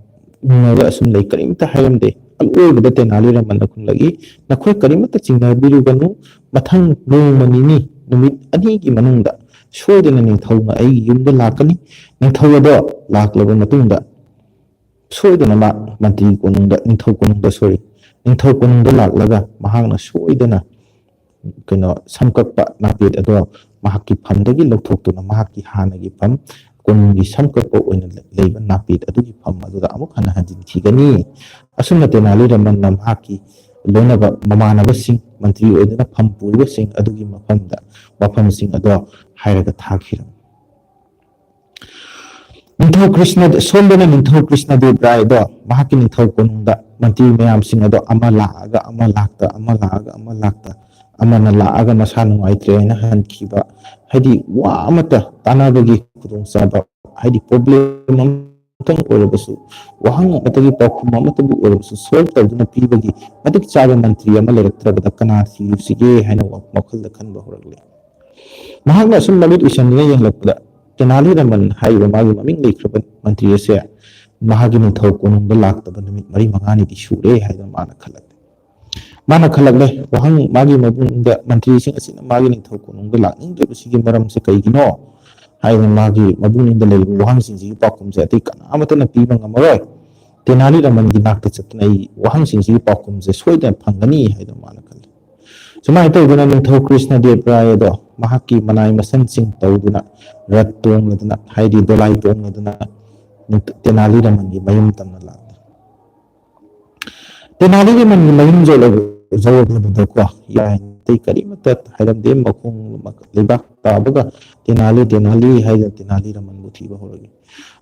ꯎꯡꯉꯒ ꯑꯁꯨꯝ ꯂꯩ, ꯀꯔꯤꯝꯇ ꯍꯥꯏꯔꯝꯗꯦ꯫ ꯑꯔꯣꯏꯕꯗ ꯇꯦꯅꯥꯂꯤ ꯔꯃꯟꯅ ꯈꯨꯝꯂꯛꯏ, ꯅꯈꯣꯏ ꯀꯔꯤꯃꯠꯇ ꯆꯤꯡꯅꯕꯤꯔꯨꯒꯅꯨ, ꯃꯊꯪ ꯅꯣꯡꯃ ꯅꯤꯅꯤ, ꯅꯨꯃꯤꯠ 2ꯒꯤ ꯃꯅꯨꯡꯗ ꯁꯣꯏꯗꯅ ꯅꯤꯡꯊꯧꯅ ꯑꯩꯒꯤ ꯌꯨꯝꯗ ꯂꯥꯛꯀꯅꯤ꯫ ꯅꯤꯡꯊꯧ ꯑꯗꯣ ꯂꯥꯛꯂꯕ ꯃꯇꯨꯡꯗ ꯁꯣꯏꯗꯅ ꯅꯤꯡꯊꯧ ꯀꯣꯅꯨꯡꯗ ꯅꯤꯡꯊꯧ ꯀꯣꯅꯨꯡꯗ ꯂꯥꯛꯂꯒ ꯃꯍꯥꯛꯅ ꯁꯣꯏꯗꯅ ꯁꯝ ꯀꯛꯄ ꯅꯥꯄꯦꯠ ꯑꯗꯣ ꯃꯍꯥꯛꯀꯤ ꯐꯝꯗꯒꯤ ꯂꯧꯊꯣꯛꯇꯨꯅ ꯃꯍꯥꯛꯀꯤ ꯍꯥꯟꯅꯒꯤ ꯐꯝ, ꯀꯣꯅꯨꯡꯒꯤ ꯁꯝ ꯀꯛꯄ ꯑꯣꯏꯅ ꯂꯩꯕ ꯅꯥꯄꯦꯠ ꯑꯗꯨꯒꯤ ꯐꯝ ꯑꯗꯨꯗ ꯑꯃꯨꯛ ꯍꯟꯅ ꯍꯟꯖꯤꯟꯈꯤꯒꯅꯤ꯫ ꯑꯁꯨꯝꯅ ꯇꯦꯅꯥꯂꯤ ꯔꯃꯟꯅ ꯃꯍꯥꯛꯀꯤ ꯂꯣꯏꯅꯕ ꯃꯃꯥꯟꯅꯕꯁꯤꯡ, ꯃꯟꯇ꯭ꯔꯤ ꯑꯣꯏꯗꯨꯅ ꯐꯝ ꯄꯨꯔꯤꯕꯁꯤꯡ ꯑꯗꯨꯒꯤ ꯋꯥꯐꯝꯁꯤꯡ ꯑꯗꯣ ꯍꯥꯏꯔꯒ ꯊꯥꯈꯤꯔꯝꯃꯤ꯫ ꯁꯣꯝꯗꯅ ꯅꯤꯡꯊꯧ ꯀ꯭ꯔꯤꯁꯅꯗꯦꯕ ꯔꯥꯏ ꯑꯗꯣ ꯃꯍꯥꯛꯀꯤ ꯅꯤꯡꯊꯧ ꯀꯣꯅꯨꯡꯗ ꯃꯟꯇ꯭ꯔꯤ ꯃꯌꯥꯝꯁꯤꯡ ꯑꯗꯣ ꯑꯃ ꯂꯥꯛꯑꯒ ꯑꯃ ꯂꯥꯛꯇ, ꯑꯃ ꯂꯥꯛꯑꯒ ꯑꯃ ꯂꯥꯛꯇ, ꯑꯃꯅ ꯂꯥꯛꯑꯒ ꯃꯁꯥ ꯅꯨꯡꯉꯥꯏꯇ꯭ꯔꯦ ꯍꯥꯏꯅ ꯍꯟꯈꯤꯕ, ꯍꯥꯏꯗꯤ ꯋꯥ ꯑꯃꯠꯇ ꯇꯥꯟꯅꯕꯒꯤ ꯈꯨꯗꯣꯡꯆꯥꯕ, ꯍꯥꯏꯗꯤ ꯄ꯭ꯔꯣꯕ꯭ꯂꯦꯝ ꯑꯃꯇꯪ ꯑꯣꯏꯔꯕꯁꯨ, ꯋꯥꯍꯪ ꯑꯃꯠꯇꯒꯤ ꯄꯥꯎꯈꯨꯝ ꯑꯃꯠꯇꯕꯨ ꯑꯣꯏꯔꯕꯁꯨ ꯁꯣꯜꯕ ꯇꯧꯗꯨꯅ ꯄꯤꯕꯒꯤ ꯃꯇꯤꯛ ꯆꯥꯕ ꯃꯟꯇ꯭ꯔꯤ ꯑꯃ ꯂꯩꯔꯛꯇ꯭ꯔꯕꯗ ꯀꯅꯥ ꯊꯤꯔꯨꯁꯤꯒꯦ ꯍꯥꯏꯅ ꯋꯥꯈꯜꯗ ꯈꯟꯕ ꯍꯧꯔꯛꯂꯤ꯫ ꯃꯍꯥꯛꯅ ꯑꯁꯨꯝ ꯃꯃꯤꯠ ꯎꯏꯁꯟꯗꯨꯅ ꯌꯦꯡꯂꯛꯄꯗ ꯇꯦꯅꯥꯂꯤ ꯔꯃꯟ ꯍꯥꯏꯔꯤꯕ ꯃꯥꯒꯤ ꯃꯃꯤꯡ ꯂꯩꯈ꯭ꯔꯕ ꯃꯟꯇ꯭ꯔꯤ ꯑꯁꯦ ꯃꯍꯥꯛꯀꯤ ꯅꯤꯡꯊꯧ ꯀꯣꯅꯨꯡꯗ ꯂꯥꯛꯇꯕ ꯅꯨꯃꯤꯠ 4-5ꯅꯤꯗꯤ ꯁꯨꯔꯦ ꯍꯥꯏꯗꯅ ꯃꯥꯅ ꯈꯜꯂꯛꯂꯦ꯫ ꯃꯥꯒꯤ ꯃꯕꯨꯡꯗ ꯃꯟꯇ꯭ꯔꯤꯁꯤꯡ ꯑꯁꯤꯅ ꯃꯥꯒꯤ ꯅꯤꯡꯊꯧ ꯀꯣꯅꯨꯡꯗ ꯂꯥꯛꯅꯤꯡꯗ꯭ꯔꯤꯕꯁꯤꯒꯤ ꯃꯔꯝꯁꯦ ꯀꯩꯒꯤꯅꯣ ꯍꯥꯏꯗꯅ ꯃꯥꯒꯤ ꯃꯕꯨꯡꯗ ꯂꯩꯔꯤꯕ ꯋꯥꯍꯪꯁꯤꯡꯁꯤꯒꯤ ꯄꯥꯎꯈꯨꯝꯁꯦ ꯑꯇꯩ ꯀꯅꯥꯃꯠꯇꯅ ꯄꯤꯕ ꯉꯝꯃꯔꯣꯏ꯫ ꯇꯦꯅꯥꯂꯤ ꯔꯃꯟꯒꯤ ꯅꯥꯛꯇ ꯆꯠꯇꯨꯅ ꯑꯩ ꯋꯥꯍꯪꯁꯤꯡꯁꯤꯒꯤ ꯄꯥꯎꯈꯨꯝꯁꯦ ꯁꯣꯏꯗꯅ ꯐꯪꯒꯅꯤ ꯍꯥꯏꯗꯅ ꯃꯥꯅ ꯈꯜꯂꯤ꯫ ꯁꯨꯃꯥꯏꯅ ꯇꯧꯗꯨꯅ ꯅꯤꯡꯊꯧ ꯀ꯭ꯔꯤꯁꯅꯗꯦꯕ ꯔꯥꯏ ꯑꯗꯣ ꯃꯍꯥꯛꯀꯤ ꯃꯅꯥꯏ ꯃꯁꯟꯁꯤꯡ ꯇꯧꯗꯨꯅ, ꯔꯊ ꯇꯣꯡꯂꯗꯨꯅ, ꯍꯥꯏꯗꯤ ꯗꯣꯂꯥꯏ ꯇꯣꯡꯂꯗꯨꯅ ꯇꯦꯅꯥꯂꯤ ꯔꯃꯟꯒꯤ ꯃꯌꯨꯝ ꯇꯝꯅ ꯂꯥꯛꯂꯤ꯫ ꯇꯦꯅꯥꯂꯤ ꯔꯃꯟꯒꯤ ꯃꯌꯨꯝ ꯌꯧꯔꯛꯂꯕꯗꯀꯣ ꯑꯇꯩ ꯀꯔꯤꯃꯠꯇ ꯍꯥꯏꯔꯝꯗꯦ, ꯃꯈꯣꯡ ꯂꯩꯕꯥꯛ ꯇꯥꯕꯒ ꯇꯦꯅꯥꯂꯤ ꯍꯥꯏꯗꯅ ꯇꯦꯅꯥꯂꯤ ꯔꯃꯟꯕꯨ ꯊꯤꯕ ꯍꯧꯔꯛꯏ꯫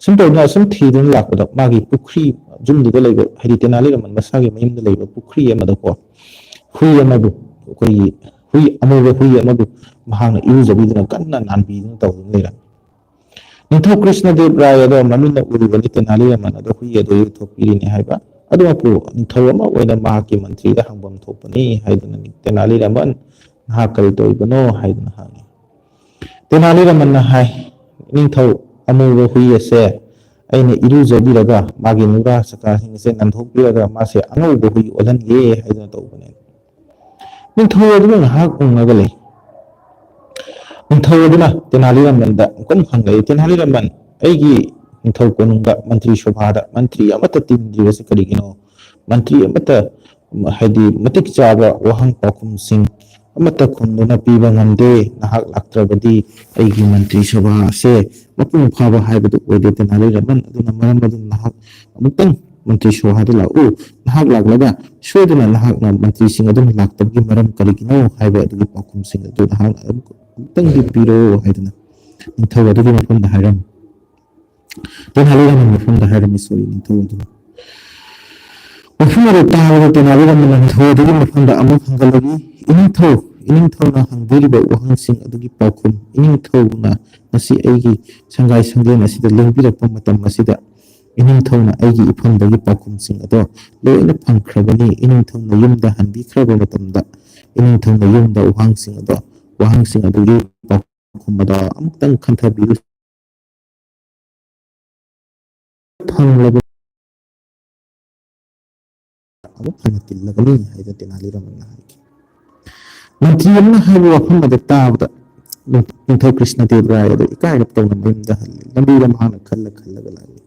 ꯁꯨꯝ ꯇꯧꯗꯨꯅ ꯊꯤꯗꯨꯅ ꯂꯥꯛꯄꯗ ꯃꯥꯒꯤ ꯄꯨꯈ꯭ꯔꯤ ꯌꯨꯝꯗꯨꯗ ꯂꯩꯕ, ꯍꯥꯏꯗꯤ ꯇꯦꯅꯥꯂꯤ ꯔꯃꯟ ꯃꯁꯥꯒꯤ ꯃꯌꯨꯝꯗ ꯂꯩꯕ ꯄꯨꯈ꯭ꯔꯤ ꯑꯃꯗꯀꯣ ꯑꯃꯨꯕ ꯍꯨꯏ ꯑꯃꯕꯨ ꯃꯍꯥꯛꯅ ꯏꯔꯨꯖꯕꯤꯗꯨꯅ ꯀꯟꯅ ꯅꯥꯟꯕꯤꯗꯨꯅ ꯇꯧꯗꯨꯅ ꯂꯩꯔꯝꯃꯤ꯫ ꯅꯤꯡꯊꯧ ꯀ꯭ꯔꯤꯁꯅꯗꯦꯕ ꯔꯥꯏ ꯑꯗꯣ ꯃꯃꯤꯠꯅ ꯎꯔꯤꯕꯅꯤ ꯇꯦꯅꯥꯂꯤ ꯔꯃꯟ ꯑꯗꯣ ꯍꯨꯏ ꯑꯗꯨ ꯏꯔꯨꯊꯣꯛꯄꯤꯔꯤꯅꯤ ꯍꯥꯏꯕ, ꯑꯗꯨꯃꯛꯄꯨ ꯅꯤꯡꯊꯧ ꯑꯃ ꯑꯣꯏꯅ ꯃꯍꯥꯛꯀꯤ ꯃꯟꯇ꯭ꯔꯤꯗ ꯍꯪꯐꯝ ꯊꯣꯛꯄꯅꯤ ꯍꯥꯏꯗꯨꯅ ꯇꯦꯅꯥꯂꯤ ꯔꯃꯟ, ꯅꯍꯥꯛ ꯀꯔꯤ ꯇꯧꯔꯤꯕꯅꯣ ꯍꯥꯏꯗꯨꯅ ꯍꯪꯉꯤ꯫ ꯇꯦꯅꯥꯂꯤ ꯔꯃꯟꯅ ꯍꯥꯏ, ꯅꯤꯡꯊꯧ, ꯑꯃꯨꯕ ꯍꯨꯏ ꯑꯁꯦ ꯑꯩꯅ ꯏꯔꯨꯖꯕꯤꯔꯒ ꯃꯥꯒꯤ ꯅꯨꯔꯥ ꯆꯀꯥꯁꯤꯡ ꯑꯁꯦ ꯅꯟꯊꯣꯛꯄꯤꯔꯒ ꯃꯥꯁꯦ ꯑꯉꯧꯕ ꯍꯨꯏ ꯑꯣꯜꯍꯟꯒꯦ ꯍꯥꯏꯗꯨꯅ ꯇꯧꯕꯅꯦ꯫ ꯅꯤꯡꯊꯧ ꯑꯗꯨꯅ ꯉꯥꯏꯍꯥꯛ ꯎꯡꯉꯒ ꯂꯩ꯫ ꯅꯤꯡꯊꯧ ꯑꯗꯨꯅ ꯇꯦꯅꯥꯂꯤ ꯔꯃꯟꯗ ꯑꯃꯨꯛꯀ ꯍꯪꯂꯛꯏ, ꯇꯦꯅꯥꯂꯤ ꯔꯃꯟ, ꯑꯩꯒꯤ ꯅꯤꯡꯊꯧ ꯀꯣꯅꯨꯡꯗ ꯃꯟꯇ꯭ꯔꯤ ꯁꯚꯥꯗ ꯃꯟꯇ꯭ꯔꯤ ꯑꯃꯠꯇ ꯇꯤꯟꯗ꯭ꯔꯤꯕꯁꯤ ꯀꯔꯤꯒꯤꯅꯣ? ꯃꯟꯇ꯭ꯔꯤ ꯑꯃꯠꯇ ꯍꯥꯏꯗꯤ ꯃꯇꯤꯛ ꯆꯥꯕ ꯋꯥꯍꯪ ꯄꯥꯎꯈꯨꯝꯁꯤꯡ ꯑꯃꯠꯇ ꯈꯨꯝꯗꯨꯅ ꯄꯤꯕ ꯉꯝꯗꯦ, ꯅꯍꯥꯛ ꯂꯥꯛꯇ꯭ꯔꯕꯗꯤ ꯑꯩꯒꯤ ꯃꯟꯇ꯭ꯔꯤ ꯁꯚꯥ ꯑꯁꯦ ꯃꯄꯨꯡ ꯐꯥꯕ ꯍꯥꯏꯕꯗꯨ ꯑꯣꯏꯗꯦ ꯇꯦꯅꯥꯂꯤ ꯔꯥꯃꯟ, ꯑꯗꯨꯅ ꯃꯔꯝ ꯑꯗꯨꯅ ꯅꯍꯥꯛ ꯑꯃꯨꯛꯇꯪ ꯃꯟꯇ꯭ꯔꯤ ꯁꯚꯥꯗ ꯂꯥꯛꯎ, ꯅꯍꯥꯛ ꯂꯥꯛꯂꯒ ꯁꯣꯏꯗꯅ ꯅꯍꯥꯛꯅ ꯃꯟꯇ꯭ꯔꯤꯁꯤꯡ ꯑꯗꯨꯅ ꯂꯥꯛꯇꯕꯒꯤ ꯃꯔꯝ ꯀꯔꯤꯒꯤꯅꯣ ꯍꯥꯏꯕ ꯑꯗꯨꯒꯤ ꯄꯥꯎꯈꯨꯝꯁꯤꯡ ꯑꯗꯨ ꯅꯍꯥꯛꯅ ꯑꯃꯨꯛꯇꯪꯗꯤ ꯄꯤꯔꯣ ꯍꯥꯏꯗꯨꯅ ꯅꯤꯡꯊꯧ ꯑꯗꯨꯒꯤ ꯃꯐꯝꯗ ꯍꯥꯏꯔꯝꯃꯤ꯫ ꯇꯦꯅꯥꯂꯤ ꯔꯥꯃꯟ ꯃꯐꯝꯗ ꯍꯥꯏꯔꯝꯃꯤ ꯁꯣꯔꯤ ꯅꯤꯡꯊꯧ ꯑꯗꯨꯅ ꯃꯐꯝ ꯑꯗꯨ ꯇꯥꯕꯗ ꯇꯦꯅꯥꯂꯤ ꯔꯥꯃꯟꯅ ꯅꯤꯡꯊꯧ ꯑꯗꯨꯒꯤ ꯃꯐꯝꯗ ꯑꯃꯨꯛ ꯍꯟꯒꯠꯂꯛꯏ꯫ ꯏꯅꯤꯡꯊꯧ, ꯏꯅꯤꯡꯊꯧꯅ ꯍꯪꯕꯤꯔꯤꯕ ꯋꯥꯍꯪꯁꯤꯡ ꯑꯗꯨꯒꯤ ꯄꯥꯎꯈꯨꯝ, ꯏꯅꯤꯡꯊꯧꯅ ꯉꯁꯤ ꯑꯩꯒꯤ ꯁꯪꯒꯥꯏ ꯁꯪꯂꯦꯟ ꯑꯁꯤꯗ ꯂꯦꯡꯕꯤꯔꯛꯄ ꯃꯇꯝ ꯑꯁꯤꯗ ꯏꯅꯤꯡꯊꯧꯅ ꯑꯩꯒꯤ ꯏꯐꯝꯗꯒꯤ ꯄꯥꯎꯈꯨꯝꯁꯤꯡ ꯑꯗꯣ ꯂꯣꯏꯅ ꯐꯪꯈ꯭ꯔꯕꯅꯤ꯫ ꯏꯅꯤꯡꯊꯧꯅ ꯌꯨꯝꯗ ꯍꯟꯕꯤꯈ꯭ꯔꯕ ꯃꯇꯝꯗ ꯏꯅꯤꯡꯊꯧꯅ ꯌꯨꯝꯗ ꯋꯥꯍꯪꯁꯤꯡ ꯑꯗꯨꯒꯤ ꯄꯥꯎꯈꯨꯝ ꯑꯗꯣ ꯑꯃꯨꯛꯇꯪ ꯈꯟꯊꯕꯤꯌꯨ, ꯐꯪꯂꯕ ꯑꯃꯨꯛ ꯍꯟꯅ ꯇꯤꯜꯂꯒꯅꯤ ꯍꯥꯏꯗꯅ ꯇꯦꯅꯥꯂꯤ ꯔꯥꯃꯟꯅ ꯍꯥꯏꯈꯤ꯫ ꯃꯟꯇ꯭ꯔꯤ ꯑꯃꯅ ꯍꯥꯏꯕ ꯋꯥꯐꯝ ꯑꯗꯨ ꯇꯥꯕꯗ ꯅꯤꯡꯊꯧ ꯀ꯭ꯔꯤꯁꯅꯗꯦꯕ ꯔꯥꯏ ꯑꯗꯨ ꯏꯀꯥꯏꯔꯞ ꯇꯧꯅ ꯃꯌꯨꯝꯗ ꯍꯜꯂꯤ꯫ ꯂꯝꯕꯤꯗ ꯃꯍꯥꯛꯅ ꯈꯜꯂꯒ ꯂꯥꯛꯏ,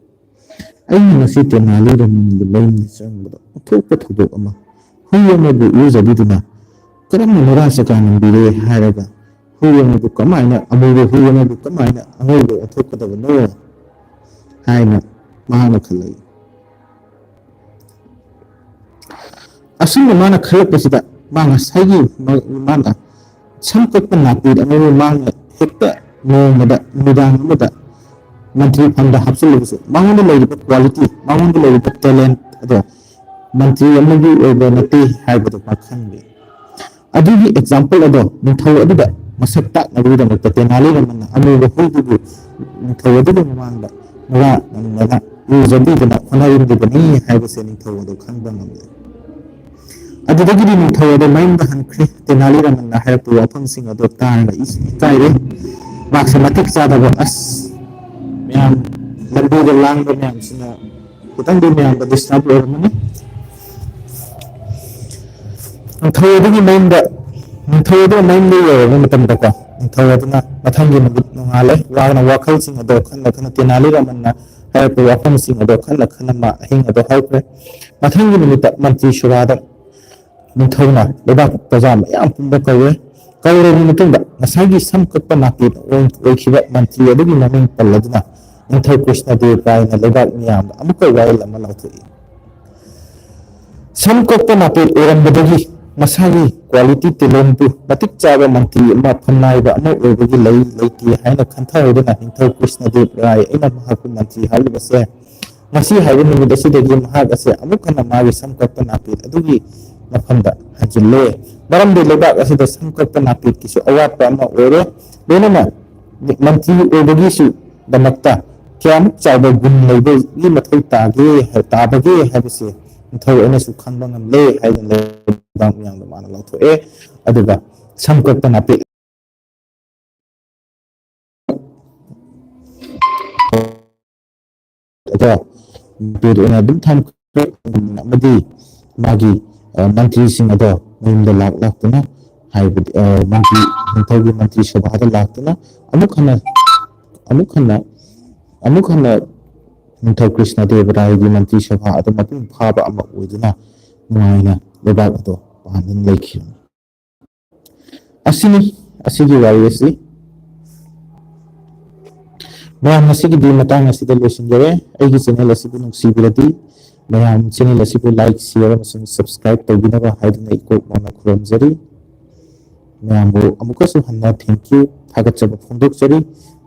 ꯑꯩꯅ ꯉꯁꯤ ꯇꯦꯅꯥꯂꯤ ꯔꯥꯃꯟꯒꯤ ꯃꯌꯨꯝꯗ ꯆꯪꯕꯗ ꯑꯣꯟꯊꯣꯛꯄ ꯊꯧꯗꯣꯛ ꯑꯃ, ꯍꯨꯏ ꯑꯃꯕꯨ ꯏꯔꯨꯖꯕꯤꯗꯨꯅ ꯀꯔꯝꯅ ꯅꯨꯔꯥ ꯆꯀꯥ ꯅꯪꯕꯤꯔꯦ ꯍꯥꯏꯔꯒ ꯑꯃꯨꯕ ꯍꯨꯏ ꯑꯃꯕꯨ ꯀꯃꯥꯏꯅ ꯑꯉꯧꯕ ꯑꯣꯟꯊꯣꯛꯀꯗꯕꯅꯣ ꯍꯥꯏꯅ ꯃꯍꯥꯛꯅ ꯈꯜꯂꯛꯏ꯫ ꯑꯁꯨꯝꯅ ꯃꯥꯅ ꯈꯜꯂꯛꯄꯁꯤꯗ ꯉꯁꯥꯏꯒꯤ ꯃꯥꯅ ꯁꯝ ꯀꯛꯄ ꯅꯥꯄꯤꯠ ꯑꯃꯕꯨ ꯃꯥꯅ ꯍꯦꯛꯇ ꯅꯣꯡꯃꯗ ꯅꯨꯃꯤꯗꯥꯡ ꯑꯃꯗ ꯃꯟꯇ꯭ꯔꯤ ꯐꯝꯗ ꯍꯥꯞꯆꯤꯜꯂꯕꯁꯨ ꯃꯉꯣꯟꯗ ꯂꯩꯔꯤꯕ ꯀ꯭ꯋꯥꯂꯤꯇꯤ, ꯃꯉꯣꯟꯗ ꯂꯩꯔꯤꯕ ꯇꯦꯂꯦꯟꯠ ꯑꯗꯣ ꯃꯟꯇ꯭ꯔꯤ ꯑꯃꯒꯤ ꯑꯣꯏꯕ ꯅꯠꯇꯦ ꯍꯥꯏꯕꯗꯨ ꯃꯥ ꯈꯪꯈꯤ꯫ ꯑꯗꯨꯒꯤ ꯑꯦꯛꯖꯥꯝꯄꯜ ꯑꯗꯣ ꯅꯤꯡꯊꯧ ꯑꯗꯨꯗ ꯃꯁꯛ ꯇꯥꯛꯅꯕꯒꯤꯗꯃꯛꯇ ꯇꯦꯅꯥꯂꯤ ꯔꯥꯃꯟꯅ ꯑꯃꯨꯕ ꯍꯨꯏꯗꯨꯕꯨ ꯅꯤꯡꯊꯧ ꯑꯗꯨꯒꯤ ꯃꯃꯥꯡꯗ ꯅꯨꯔꯥ ꯅꯪꯅꯅ ꯏꯔꯨꯖꯕꯤꯗꯨꯅ ꯍꯣꯠꯅꯔꯝꯂꯤꯕꯅꯤ ꯍꯥꯏꯕꯁꯦ ꯅꯤꯡꯊꯧ ꯑꯗꯨ ꯈꯪꯕ ꯉꯝꯂꯦ꯫ ꯑꯗꯨꯗꯒꯤꯗꯤ ꯅꯤꯡꯊꯧ ꯑꯗꯨ ꯃꯌꯨꯝꯗ ꯍꯟꯈ꯭ꯔꯦ꯫ ꯇꯦꯅꯥꯂꯤ ꯔꯥꯃꯟꯅ ꯍꯥꯏꯔꯛꯄ ꯋꯥꯐꯝꯁꯤꯡ ꯑꯗꯨ ꯇꯥꯔꯒ ꯏꯀꯥꯏꯔꯦ꯫ ꯃꯍꯥꯛꯁꯦ ꯃꯇꯤꯛ ꯆꯥꯗꯕ, ꯃꯌꯥꯝ ꯂꯝꯕꯤꯗ ꯂꯥꯡꯕ ꯃꯌꯥꯝꯁꯤꯅ ꯈꯤꯇꯪꯗꯤ ꯃꯌꯥꯝꯗ ꯗꯤꯁꯇꯔꯕ ꯑꯣꯏꯔꯝꯃꯅꯤ꯫ ꯅꯤꯡꯊꯧ ꯑꯗꯨ ꯃꯌꯨꯝꯗ ꯌꯧꯔꯕ ꯃꯇꯝꯗꯀꯣ ꯅꯤꯡꯊꯧ ꯑꯗꯨꯅ ꯃꯊꯪꯒꯤ ꯅꯨꯃꯤꯠ ꯅꯣꯡꯉꯥꯜꯂꯦ꯫ ꯃꯥꯅ ꯋꯥꯈꯜꯁꯤꯡ ꯑꯗꯣ ꯈꯟꯅ ꯇꯦꯅꯥꯂꯤ ꯔꯥꯃꯟꯅ ꯍꯥꯏꯔꯛꯄ ꯋꯥꯐꯝꯁꯤꯡ ꯑꯗꯣ ꯈꯟꯅ ꯑꯍꯤꯡ ꯑꯗꯣ ꯍꯧꯈ꯭ꯔꯦ꯫ ꯃꯊꯪꯒꯤ ꯅꯨꯃꯤꯠꯇ ꯃꯟꯇ꯭ꯔꯤ ꯁꯚꯥꯗ ꯅꯤꯡꯊꯧꯅ ꯂꯩꯕꯥꯛ ꯄ꯭ꯔꯖꯥ ꯃꯌꯥꯝ ꯄꯨꯝꯕ ꯀꯧꯔꯕ ꯃꯇꯨꯡꯗ ꯉꯁꯥꯏꯒꯤ ꯁꯝ ꯀꯛꯄ ꯅꯥꯄꯤꯠ ꯑꯣꯏꯈꯤꯕ ꯃꯟꯇ꯭ꯔꯤ ꯑꯗꯨꯒꯤ ꯃꯃꯤꯡ ꯄꯜꯂꯗꯨꯅ ꯅꯤꯡꯊꯧ ꯀ꯭ꯔꯤꯁꯅꯗꯦꯕ ꯔꯥꯏꯅ ꯂꯩꯕꯥꯛ ꯃꯤꯌꯥꯝꯗ ꯑꯃꯨꯛꯀ ꯋꯥꯌꯦꯜ ꯑꯃ ꯂꯥꯎꯊꯣꯛꯏ꯫ ꯁꯝ ꯀꯛꯄ ꯅꯥꯄꯤꯠ ꯑꯣꯏꯔꯝꯕꯗꯒꯤ ꯃꯁꯥꯒꯤ ꯀ꯭ꯋꯥꯂꯤꯇꯤ ꯇꯦꯂꯦꯟꯠꯄꯨ ꯃꯇꯤꯛ ꯆꯥꯕ ꯃꯟꯇ꯭ꯔꯤ ꯑꯃ, ꯐꯝꯅꯥꯏꯕ ꯑꯃ ꯑꯣꯏꯕꯒꯤ ꯂꯩꯇꯦ ꯍꯥꯏꯅ ꯈꯟꯊꯍꯧꯗꯨꯅ ꯅꯤꯡꯊꯧ ꯀ꯭ꯔꯤꯁꯅꯗꯦꯕ ꯔꯥꯏ ꯑꯩꯅ ꯃꯍꯥꯛꯄꯨ ꯃꯟꯇ꯭ꯔꯤ ꯍꯥꯞꯂꯤꯕꯁꯦ ꯉꯁꯤ ꯍꯥꯏꯕ ꯅꯨꯃꯤꯠ ꯑꯁꯤꯗꯒꯤ ꯃꯍꯥꯛ ꯑꯁꯦ ꯑꯃꯨꯛ ꯍꯟꯅ ꯃꯥꯒꯤ ꯁꯝ ꯀꯛꯄ ꯅꯥꯄꯤꯠ ꯑꯗꯨꯒꯤ ꯃꯐꯝꯗ ꯍꯟꯖꯤꯜꯂꯦ꯫ ꯃꯔꯝꯗꯤ ꯂꯩꯕꯥꯛ ꯑꯁꯤꯗ ꯁꯝ ꯀꯛꯄ ꯅꯥꯄꯤꯠꯀꯤꯁꯨ ꯑꯋꯥꯠꯄ ꯑꯃ ꯑꯣꯏꯔꯦ꯫ ꯂꯣꯏꯅꯅ ꯃꯟꯇ꯭ꯔꯤ ꯑꯣꯏꯕꯒꯤꯁꯨ ꯗꯃꯛꯇ ꯀꯌꯥꯃꯨꯛ ꯆꯥꯎꯕ ꯒꯨꯟ ꯂꯩꯕꯒꯤ ꯃꯊꯧ ꯇꯥꯕꯒꯦ ꯍꯥꯏꯕꯁꯦ ꯅꯤꯡꯊꯧ ꯑꯩꯅꯁꯨ ꯈꯪꯕ ꯉꯝꯂꯦ ꯍꯥꯏꯗꯅ ꯂꯩꯕꯥꯛ ꯃꯤꯌꯥꯝꯗ ꯃꯥꯅ ꯂꯥꯎꯊꯣꯛꯑꯦ꯫ ꯑꯗꯨꯒ ꯁꯝ ꯀꯛꯄ ꯅꯥꯄꯤꯠ ꯑꯣꯏꯅ ꯑꯗꯨꯝ ꯊꯝꯈ꯭ꯔꯦ ꯑꯃꯗꯤ ꯃꯥꯒꯤ ꯃꯟꯇ꯭ꯔꯤꯁꯤꯡ ꯑꯗꯣ ꯃꯌꯨꯝꯗ ꯂꯥꯛꯇꯨꯅ ꯍꯥꯏꯕꯗꯤ ꯅꯤꯡꯊꯧꯒꯤ ꯃꯟꯇ꯭ꯔꯤ ꯁꯚꯥꯗ ꯂꯥꯛꯇꯨꯅ ꯑꯃꯨꯛ ꯍꯟꯅ ꯅꯤꯡꯊꯧ ꯀ꯭ꯔꯤꯁꯅꯗꯦꯕ ꯔꯥꯏꯒꯤ ꯃꯟꯇ꯭ꯔꯤ ꯁꯚꯥ ꯑꯗꯨ ꯃꯄꯨꯡ ꯐꯥꯕ ꯑꯃ ꯑꯣꯏꯗꯨꯅ ꯅꯨꯡꯉꯥꯏꯅ ꯂꯩꯕꯥꯛ ꯑꯗꯣ ꯄꯥꯟꯗꯨꯅ ꯂꯩꯈꯤ꯫ ꯑꯁꯤꯒꯤ ꯋꯥꯔꯤ ꯑꯁꯤ ꯃꯌꯥꯝ ꯉꯁꯤꯒꯤꯗꯤ ꯃꯇꯥꯡ ꯑꯁꯤꯗ ꯂꯣꯏꯁꯤꯟꯖꯔꯦ꯫ ꯑꯩꯒꯤ ꯆꯦꯅꯦꯜ ꯑꯁꯤꯕꯨ ꯅꯨꯡꯁꯤꯕꯤꯔꯗꯤ ꯃꯌꯥꯝ ꯆꯦꯅꯦꯜ ꯑꯁꯤꯕꯨ ꯂꯥꯏꯛ, ꯁꯤꯌꯔ ꯑꯃꯁꯨꯡ ꯁꯕꯁꯀ꯭ꯔꯥꯏꯕ ꯇꯧꯕꯤꯅꯕ ꯍꯥꯏꯗꯨꯅ ꯏꯀꯣꯛ ꯃꯣꯟꯅ ꯈꯨꯔꯨꯝꯖꯔꯤ꯫ ꯃꯌꯥꯝꯕꯨ ꯑꯃꯨꯛꯀꯁꯨ ꯍꯟꯅ ꯊꯦꯡꯛꯌꯨ ꯊꯥꯒꯠꯆꯕ ꯐꯣꯡꯗꯣꯛꯆꯔꯤ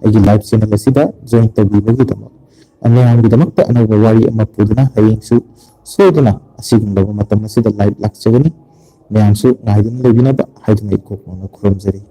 ꯑꯩꯒꯤ ꯂꯥꯏꯚ ꯆꯦꯅꯦꯜ ꯑꯁꯤꯗ ꯖꯣꯏꯟ ꯇꯧꯕꯤꯕꯒꯤꯗꯃꯛ꯫ ꯃꯌꯥꯝꯒꯤꯗꯃꯛꯇ ꯑꯅꯧꯕ ꯋꯥꯔꯤ ꯑꯃ ꯄꯨꯗꯨꯅ ꯍꯌꯦꯡꯁꯨ ꯁꯣꯏꯗꯅ ꯑꯁꯤꯒꯨꯝꯂꯕ ꯃꯇꯝ ꯑꯁꯤꯗ ꯂꯥꯏꯚ ꯂꯥꯛꯆꯒꯅꯤ꯫ ꯃꯌꯥꯝꯁꯨ ꯉꯥꯏꯗꯨꯅ ꯂꯩꯕꯤꯅꯕ ꯍꯥꯏꯗꯨꯅ ꯏꯀꯣꯛ ꯃꯣꯟꯅ ꯈꯨꯔꯨꯝꯖꯔꯤ꯫